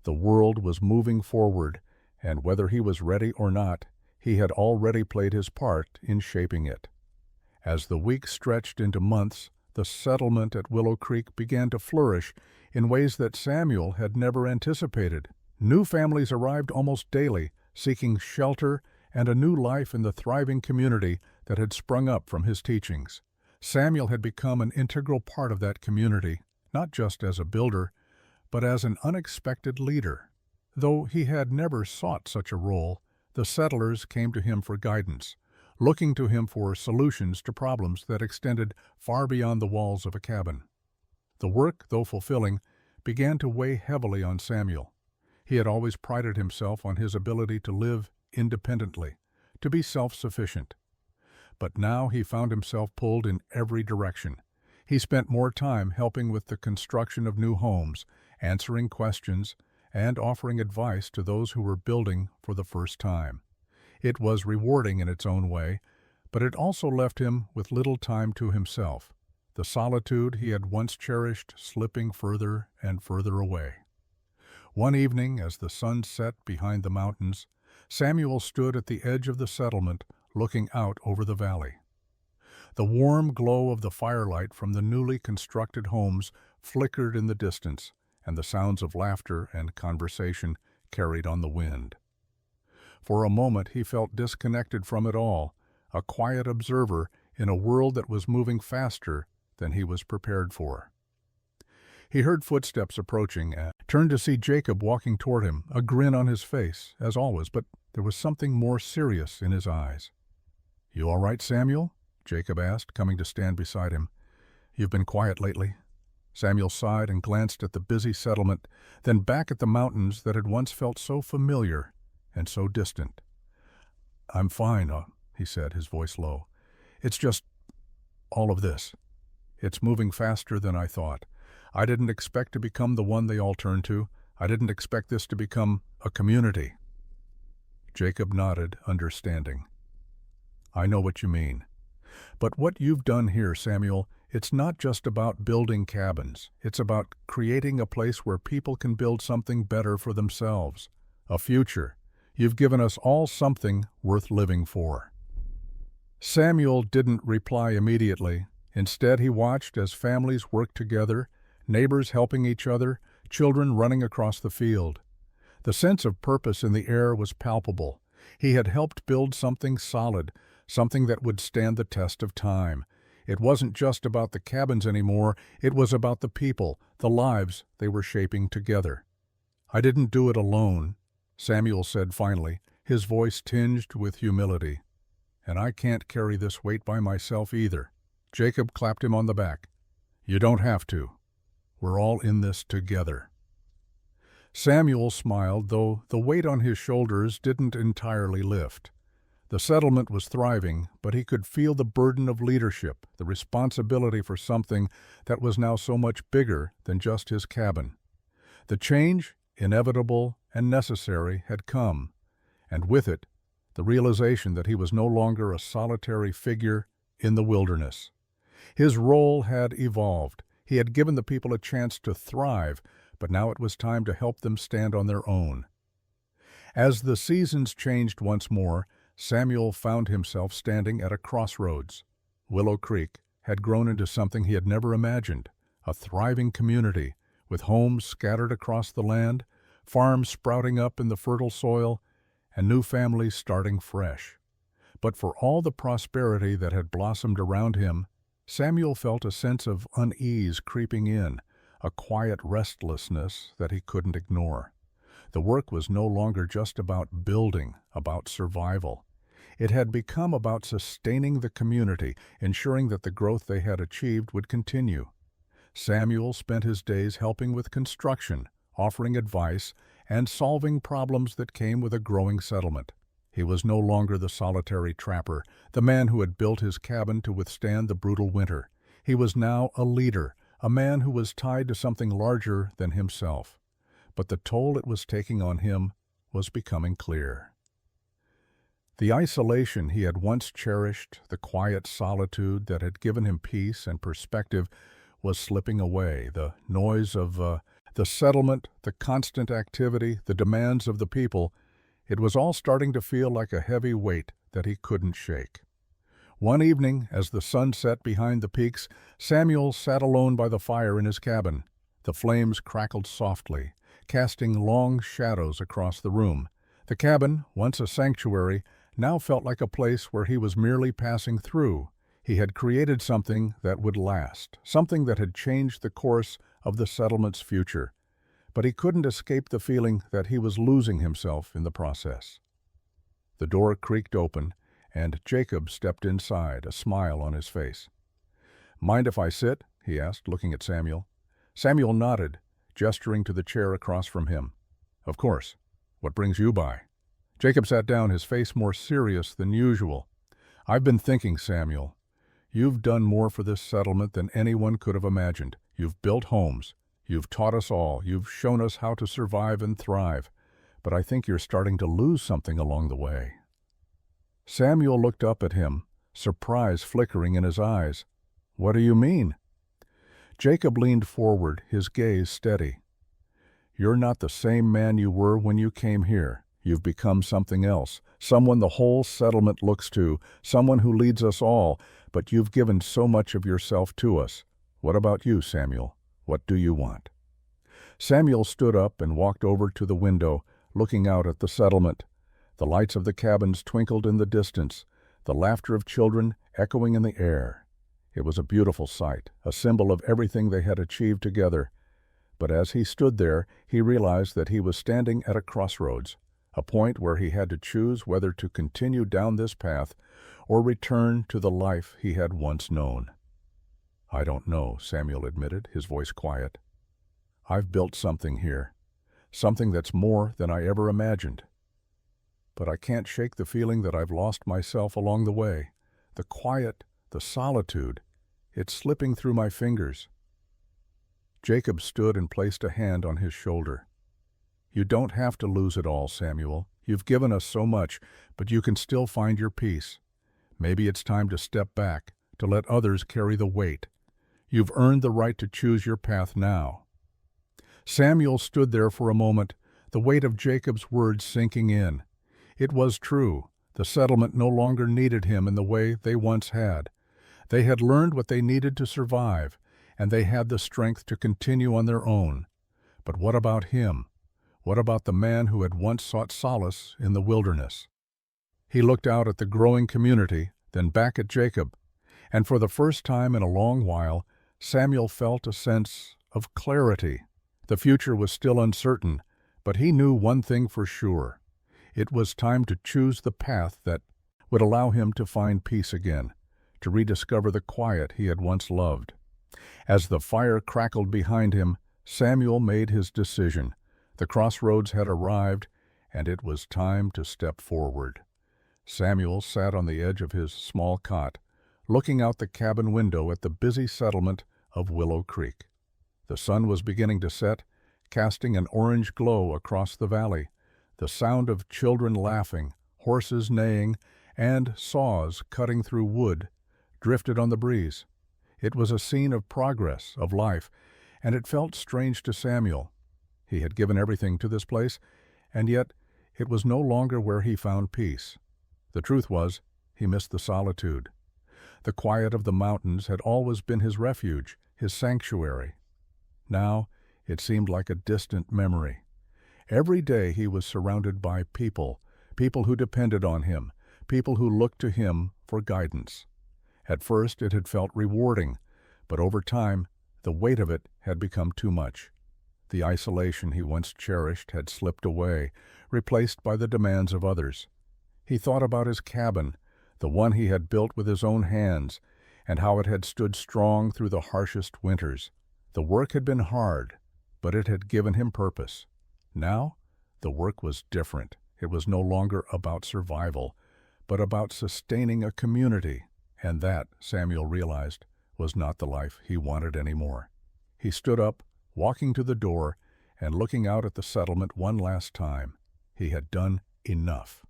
The world was moving forward, and whether he was ready or not, he had already played his part in shaping it. As the weeks stretched into months, the settlement at Willow Creek began to flourish in ways that Samuel had never anticipated. New families arrived almost daily, seeking shelter and a new life in the thriving community that had sprung up from his teachings. Samuel had become an integral part of that community, not just as a builder, but as an unexpected leader. Though he had never sought such a role, the settlers came to him for guidance, looking to him for solutions to problems that extended far beyond the walls of a cabin. The work, though fulfilling, began to weigh heavily on Samuel. He had always prided himself on his ability to live independently, to be self-sufficient. But now he found himself pulled in every direction. He spent more time helping with the construction of new homes, answering questions, and offering advice to those who were building for the first time. It was rewarding in its own way, but it also left him with little time to himself, the solitude he had once cherished slipping further and further away. One evening, as the sun set behind the mountains, Samuel stood at the edge of the settlement, looking out over the valley. The warm glow of the firelight from the newly constructed homes flickered in the distance, and the sounds of laughter and conversation carried on the wind. For a moment he felt disconnected from it all, a quiet observer in a world that was moving faster than he was prepared for. He heard footsteps approaching and turned to see Jacob walking toward him, a grin on his face, as always, but there was something more serious in his eyes. "You all right, Samuel?" Jacob asked, coming to stand beside him. "You've been quiet lately." Samuel sighed and glanced at the busy settlement, then back at the mountains that had once felt so familiar and so distant. "I'm fine," he said, his voice low. "It's just all of this. It's moving faster than I thought. I didn't expect to become the one they all turn to. I didn't expect this to become a community." Jacob nodded, understanding. "I know what you mean. But what you've done here, Samuel, it's not just about building cabins. It's about creating a place where people can build something better for themselves. A future. You've given us all something worth living for." Samuel didn't reply immediately. Instead, he watched as families worked together, neighbors helping each other, children running across the field. The sense of purpose in the air was palpable. He had helped build something solid, something that would stand the test of time. It wasn't just about the cabins anymore, it was about the people, the lives they were shaping together. "I didn't do it alone," Samuel said finally, his voice tinged with humility. "And I can't carry this weight by myself either." Jacob clapped him on the back. "You don't have to. We're all in this together." Samuel smiled, though the weight on his shoulders didn't entirely lift. The settlement was thriving, but he could feel the burden of leadership, the responsibility for something that was now so much bigger than just his cabin. The change, inevitable and necessary, had come, and with it, the realization that he was no longer a solitary figure in the wilderness. His role had evolved. He had given the people a chance to thrive, but now it was time to help them stand on their own. As the seasons changed once more, Samuel found himself standing at a crossroads. Willow Creek had grown into something he had never imagined, a thriving community, with homes scattered across the land, farms sprouting up in the fertile soil, and new families starting fresh. But for all the prosperity that had blossomed around him, Samuel felt a sense of unease creeping in, a quiet restlessness that he couldn't ignore. The work was no longer just about building, about survival. It had become about sustaining the community, ensuring that the growth they had achieved would continue. Samuel spent his days helping with construction, offering advice, and solving problems that came with a growing settlement. He was no longer the solitary trapper, the man who had built his cabin to withstand the brutal winter. He was now a leader, a man who was tied to something larger than himself. But the toll it was taking on him was becoming clear. The isolation he had once cherished, the quiet solitude that had given him peace and perspective, was slipping away. The noise of the settlement, the constant activity, the demands of the people, it was all starting to feel like a heavy weight that he couldn't shake. One evening, as the sun set behind the peaks, Samuel sat alone by the fire in his cabin. The flames crackled softly, casting long shadows across the room. The cabin, once a sanctuary, now felt like a place where he was merely passing through. He had created something that would last, something that had changed the course of the settlement's future. But he couldn't escape the feeling that he was losing himself in the process. The door creaked open, and Jacob stepped inside, a smile on his face. "Mind if I sit?" he asked, looking at Samuel. Samuel nodded, gesturing to the chair across from him. "Of course. What brings you by?" Jacob sat down, his face more serious than usual. "I've been thinking, Samuel. You've done more for this settlement than anyone could have imagined. You've built homes. You've taught us all. You've shown us how to survive and thrive. But I think you're starting to lose something along the way." Samuel looked up at him, surprise flickering in his eyes. "What do you mean?" Jacob leaned forward, his gaze steady. "You're not the same man you were when you came here. You've become something else, someone the whole settlement looks to, someone who leads us all, but you've given so much of yourself to us. What about you, Samuel? What do you want?" Samuel stood up and walked over to the window, looking out at the settlement. The lights of the cabins twinkled in the distance, the laughter of children echoing in the air. It was a beautiful sight, a symbol of everything they had achieved together. But as he stood there, he realized that he was standing at a crossroads, a point where he had to choose whether to continue down this path or return to the life he had once known. "I don't know," Samuel admitted, his voice quiet. "I've built something here, something that's more than I ever imagined. But I can't shake the feeling that I've lost myself along the way. The quiet, the solitude, it's slipping through my fingers." Jacob stood and placed a hand on his shoulder. "You don't have to lose it all, Samuel. You've given us so much, but you can still find your peace. Maybe it's time to step back, to let others carry the weight. You've earned the right to choose your path now." Samuel stood there for a moment, the weight of Jacob's words sinking in. It was true. The settlement no longer needed him in the way they once had. They had learned what they needed to survive, and they had the strength to continue on their own. But what about him? What about the man who had once sought solace in the wilderness? He looked out at the growing community, then back at Jacob, and for the first time in a long while, Samuel felt a sense of clarity. The future was still uncertain, but he knew one thing for sure. It was time to choose the path that would allow him to find peace again, to rediscover the quiet he had once loved. As the fire crackled behind him, Samuel made his decision. The crossroads had arrived, and it was time to step forward. Samuel sat on the edge of his small cot, looking out the cabin window at the busy settlement of Willow Creek. The sun was beginning to set, casting an orange glow across the valley. The sound of children laughing, horses neighing, and saws cutting through wood drifted on the breeze. It was a scene of progress, of life, and it felt strange to Samuel. He had given everything to this place, and yet it was no longer where he found peace. The truth was, he missed the solitude. The quiet of the mountains had always been his refuge, his sanctuary. Now it seemed like a distant memory. Every day he was surrounded by people who depended on him, people who looked to him for guidance. At first it had felt rewarding, but over time the weight of it had become too much. The isolation he once cherished had slipped away, replaced by the demands of others. He thought about his cabin, the one he had built with his own hands, and how it had stood strong through the harshest winters. The work had been hard, but it had given him purpose. Now, the work was different. It was no longer about survival, but about sustaining a community, and that, Samuel realized, was not the life he wanted anymore. He stood up, walking to the door, and looking out at the settlement one last time. He had done enough.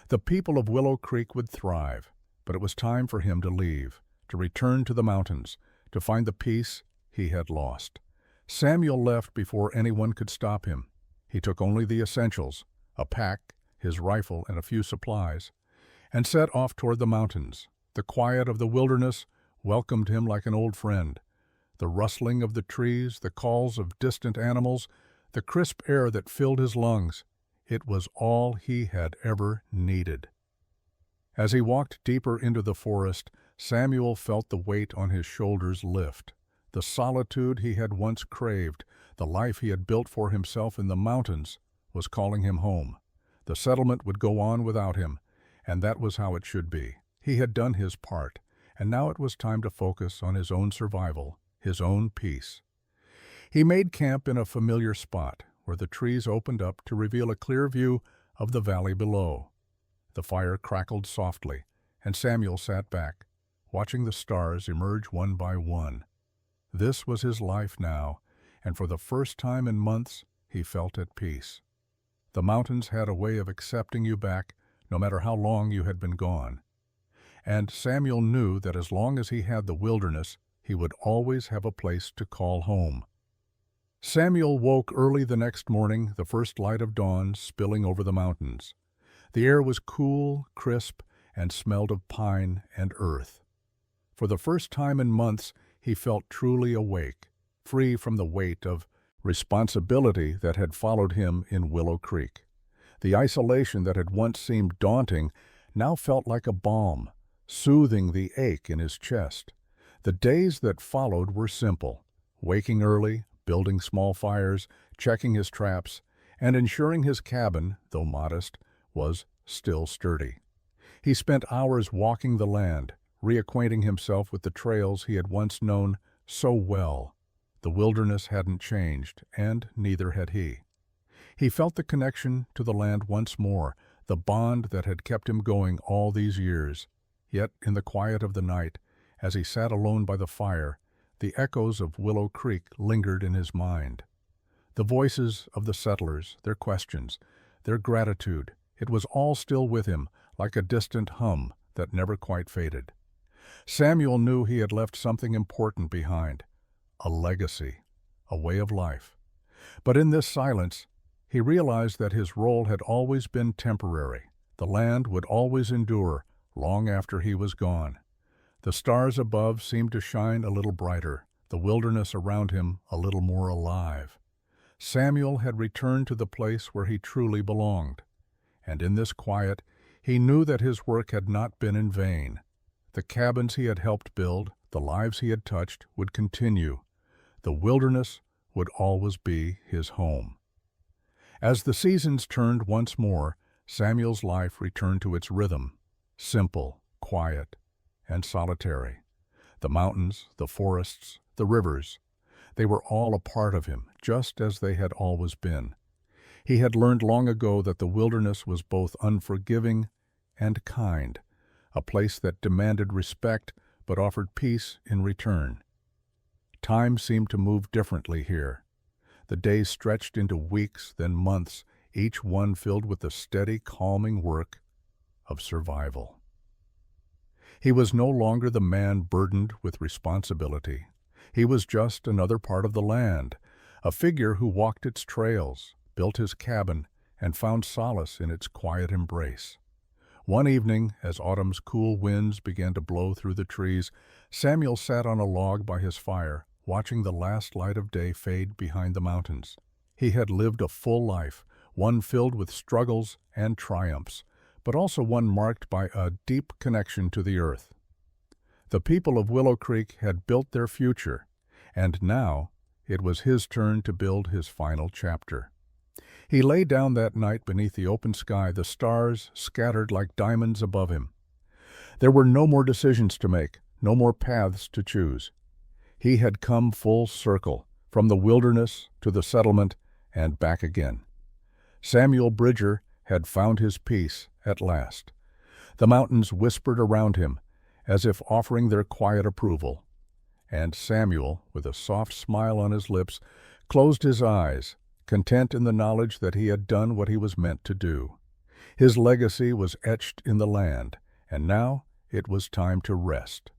The people of Willow Creek would thrive, but it was time for him to leave, to return to the mountains, to find the peace he had lost. Samuel left before anyone could stop him. He took only the essentials, a pack, his rifle, and a few supplies, and set off toward the mountains. The quiet of the wilderness welcomed him like an old friend. The rustling of the trees, the calls of distant animals, the crisp air that filled his lungs, it was all he had ever needed. As he walked deeper into the forest, Samuel felt the weight on his shoulders lift. The solitude he had once craved, the life he had built for himself in the mountains, was calling him home. The settlement would go on without him, and that was how it should be. He had done his part, and now it was time to focus on his own survival, his own peace. He made camp in a familiar spot, where the trees opened up to reveal a clear view of the valley below. The fire crackled softly, and Samuel sat back, watching the stars emerge one by one. This was his life now, and for the first time in months he felt at peace. The mountains had a way of accepting you back, no matter how long you had been gone. And Samuel knew that as long as he had the wilderness, he would always have a place to call home. Samuel woke early the next morning, the first light of dawn spilling over the mountains. The air was cool, crisp, and smelled of pine and earth. For the first time in months, he felt truly awake, free from the weight of responsibility that had followed him in Willow Creek. The isolation that had once seemed daunting now felt like a balm, soothing the ache in his chest. The days that followed were simple: waking early, building small fires, checking his traps, and ensuring his cabin, though modest, was still sturdy. He spent hours walking the land, reacquainting himself with the trails he had once known so well. The wilderness hadn't changed, and neither had he. He felt the connection to the land once more, the bond that had kept him going all these years. Yet, in the quiet of the night, as he sat alone by the fire, the echoes of Willow Creek lingered in his mind. The voices of the settlers, their questions, their gratitude, it was all still with him, like a distant hum that never quite faded. Samuel knew he had left something important behind, a legacy, a way of life. But in this silence, he realized that his role had always been temporary. The land would always endure, long after he was gone. The stars above seemed to shine a little brighter, the wilderness around him a little more alive. Samuel had returned to the place where he truly belonged, and in this quiet, he knew that his work had not been in vain. The cabins he had helped build, the lives he had touched, would continue. The wilderness would always be his home. As the seasons turned once more, Samuel's life returned to its rhythm, simple, quiet, and solitary. The mountains, the forests, the rivers, they were all a part of him, just as they had always been. He had learned long ago that the wilderness was both unforgiving and kind, a place that demanded respect but offered peace in return. Time seemed to move differently here. The days stretched into weeks, then months, each one filled with the steady, calming work of survival. He was no longer the man burdened with responsibility. He was just another part of the land, a figure who walked its trails, built his cabin, and found solace in its quiet embrace. One evening, as autumn's cool winds began to blow through the trees, Samuel sat on a log by his fire, watching the last light of day fade behind the mountains. He had lived a full life, one filled with struggles and triumphs, but also one marked by a deep connection to the earth. The people of Willow Creek had built their future, and now it was his turn to build his final chapter. He lay down that night beneath the open sky, the stars scattered like diamonds above him. There were no more decisions to make, no more paths to choose. He had come full circle, from the wilderness to the settlement and back again. Samuel Bridger had found his peace at last. The mountains whispered around him, as if offering their quiet approval. And Samuel, with a soft smile on his lips, closed his eyes, content in the knowledge that he had done what he was meant to do. His legacy was etched in the land, and now it was time to rest.